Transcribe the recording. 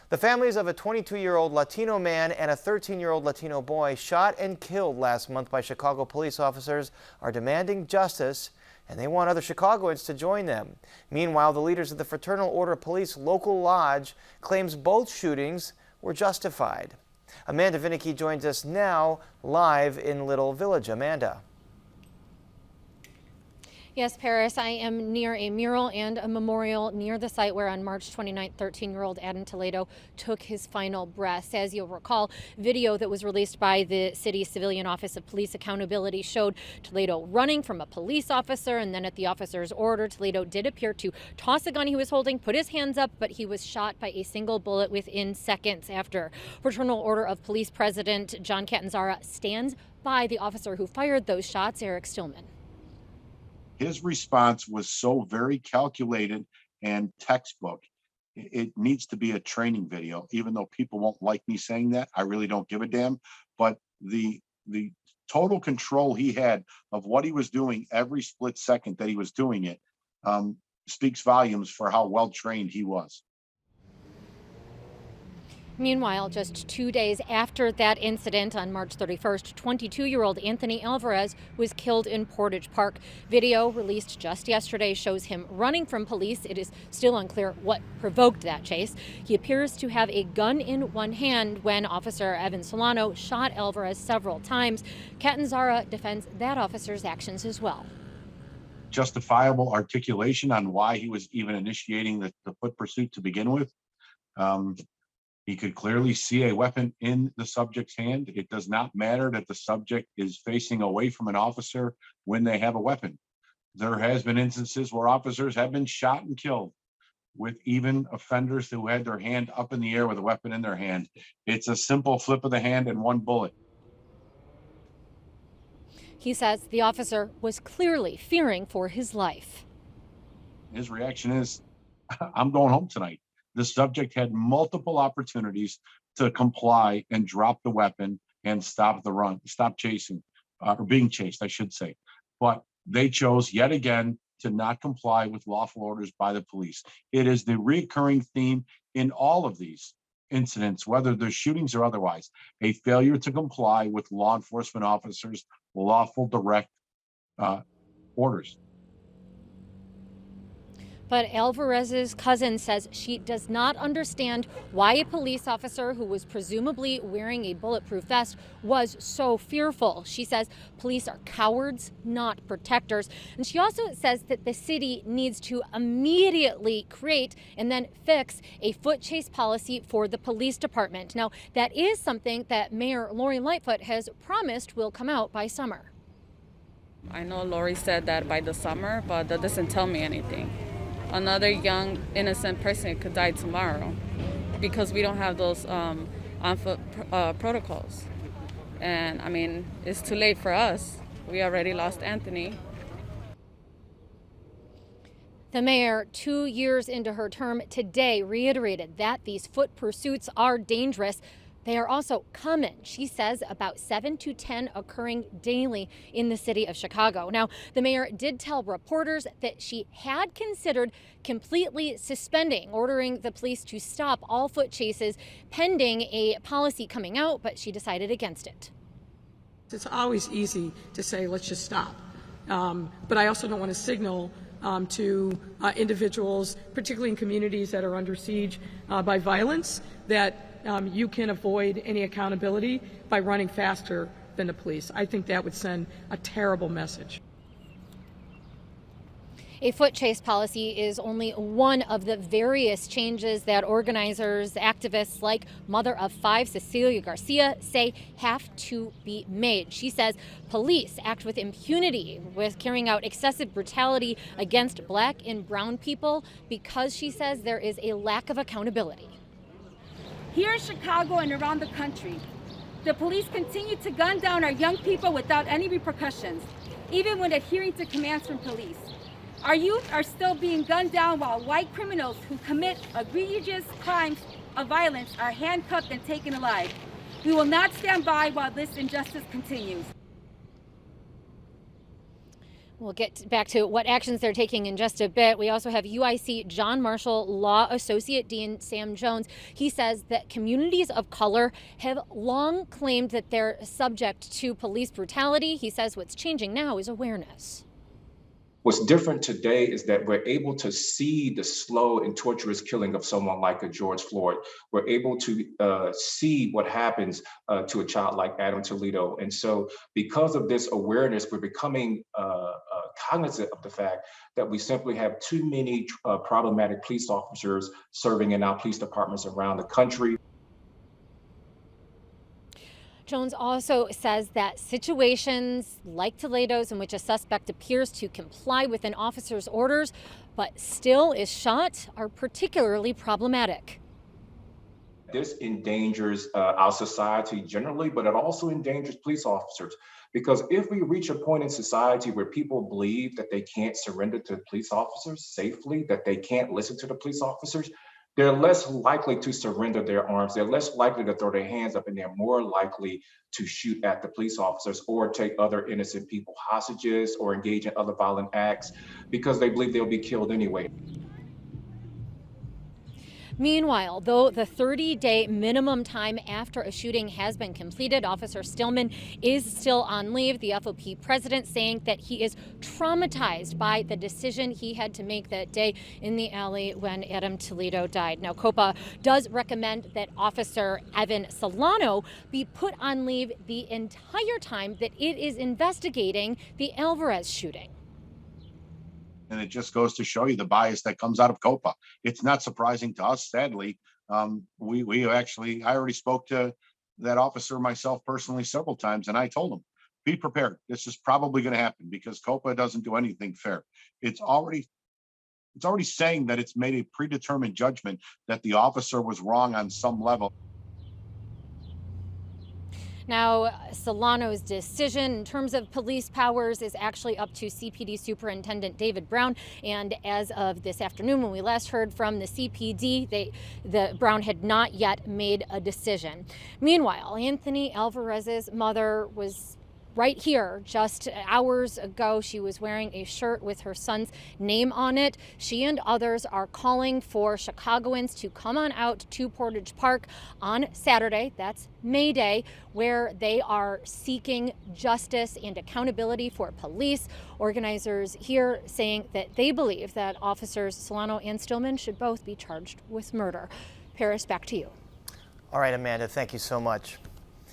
The families of a 22-year-old Latino man and a 13-year-old Latino boy shot and killed last month by Chicago police officers are demanding justice, and they want other Chicagoans to join them. Meanwhile, the leaders of the Fraternal Order of Police local lodge claims both shootings were justified. Amanda Vinicky joins us now live in Little Village. Amanda. Yes, Paris, I am near a mural and a memorial near the site where on March 29th, 13-year-old Adam Toledo took his final breaths. As you'll recall, video that was released by the city's Civilian Office of Police Accountability showed Toledo running from a police officer, and then at the officer's order, Toledo did appear to toss a gun he was holding, put his hands up, but he was shot by a single bullet within seconds after. Fraternal Order of Police President John CATANZARA stands by the officer who fired those shots, Eric Stillman. His response was so very calculated and textbook. It needs to be a training video, even though people won't like me saying that. I really don't give a damn. But the total control he had of what he was doing every split second that he was doing it speaks volumes for how well trained he was. Meanwhile, just 2 days after that incident on March 31st, 22-year-old Anthony Alvarez was killed in Portage Park. Video released just yesterday shows him running from police. It is still unclear what provoked that chase. He appears to have a gun in one hand when Officer Evan Solano shot Alvarez several times. CATANZARA defends that officer's actions as well. Justifiable articulation on why he was even initiating the foot pursuit to begin with. He could clearly see a weapon in the subject's hand. It does not matter that the subject is facing away from an officer when they have a weapon. There has been instances where officers have been shot and killed with even offenders who had their hand up in the air with a weapon in their hand. It's a simple flip of the hand and one bullet. He says the officer was clearly fearing for his life. His reaction is, I'm going home tonight. The subject had multiple opportunities to comply and drop the weapon and stop the run, stop chasing, or being chased, I should say. But they chose yet again to not comply with lawful orders by the police. It is the recurring theme in all of these incidents, whether they're shootings or otherwise, a failure to comply with law enforcement officers' lawful direct orders. But Alvarez's cousin says she does not understand why a police officer who was presumably wearing a bulletproof vest was so fearful. She says police are cowards, not protectors. And she also says that the city needs to immediately create and then fix a foot chase policy for the police department. Now, that is something that Mayor Lori Lightfoot has promised will come out by summer. I know Lori said that by the summer, but that doesn't tell me anything. Another young, innocent person could die tomorrow because we don't have those on-foot protocols. And I mean, it's too late for us. We already lost Anthony. The mayor, 2 years into her term today, reiterated that these foot pursuits are dangerous. They are also common, she says, about 7 to 10 occurring daily in the city of Chicago. Now, the mayor did tell reporters that she had considered completely ordering the police to stop all foot chases pending a policy coming out, but she decided against it. It's always easy to say, let's just stop. But I also don't want to signal to individuals, particularly in communities that are under siege by violence, that you can avoid any accountability by running faster than the police. I think that would send a terrible message. A foot chase policy is only one of the various changes that organizers, activists like Mother of Five, Cecilia Garcia, say have to be made. She says police act with impunity with carrying out excessive brutality against Black and brown people because, she says, there is a lack of accountability. Here in Chicago and around the country, the police continue to gun down our young people without any repercussions, even when adhering to commands from police. Our youth are still being gunned down while white criminals who commit egregious crimes of violence are handcuffed and taken alive. We will not stand by while this injustice continues. We'll get back to what actions they're taking in just a bit. We also have UIC John Marshall Law Associate Dean Sam Jones. He says that communities of color have long claimed that they're subject to police brutality. He says what's changing now is awareness. What's different today is that we're able to see the slow and torturous killing of someone like a George Floyd. We're able to see what happens to a child like Adam Toledo. And so because of this awareness, we're becoming cognizant of the fact that we simply have too many problematic police officers serving in our police departments around the country. Jones also says that situations like Toledo's in which a suspect appears to comply with an officer's orders but still is shot are particularly problematic. This endangers our society generally, but it also endangers police officers. Because if we reach a point in society where people believe that they can't surrender to police officers safely, that they can't listen to the police officers, they're less likely to surrender their arms. They're less likely to throw their hands up, and they're more likely to shoot at the police officers or take other innocent people hostages or engage in other violent acts because they believe they'll be killed anyway. Meanwhile, though the 30-day minimum time after a shooting has been completed, Officer Stillman is still on leave. The FOP president saying that he is traumatized by the decision he had to make that day in the alley when Adam Toledo died. Now, COPA does recommend that Officer Evan Solano be put on leave the entire time that it is investigating the Alvarez shooting. And it just goes to show you the bias that comes out of COPA. It's not surprising to us, sadly. I already spoke to that officer myself personally several times, and I told him, be prepared. This is probably going to happen because COPA doesn't do anything fair. It's already saying that it's made a predetermined judgment that the officer was wrong on some level. Now, Solano's decision in terms of police powers is actually up to CPD Superintendent David Brown. And as of this afternoon, when we last heard from the CPD, the Brown had not yet made a decision. Meanwhile, Anthony Alvarez's mother was right here just hours ago. She was wearing a shirt with her son's name on it. She and others are calling for Chicagoans to come on out to Portage Park on Saturday, that's May Day, where they are seeking justice and accountability for police. Organizers here saying that they believe that Officers Solano and Stillman should both be charged with murder. Paris, back to you. All right, Amanda, thank you so much.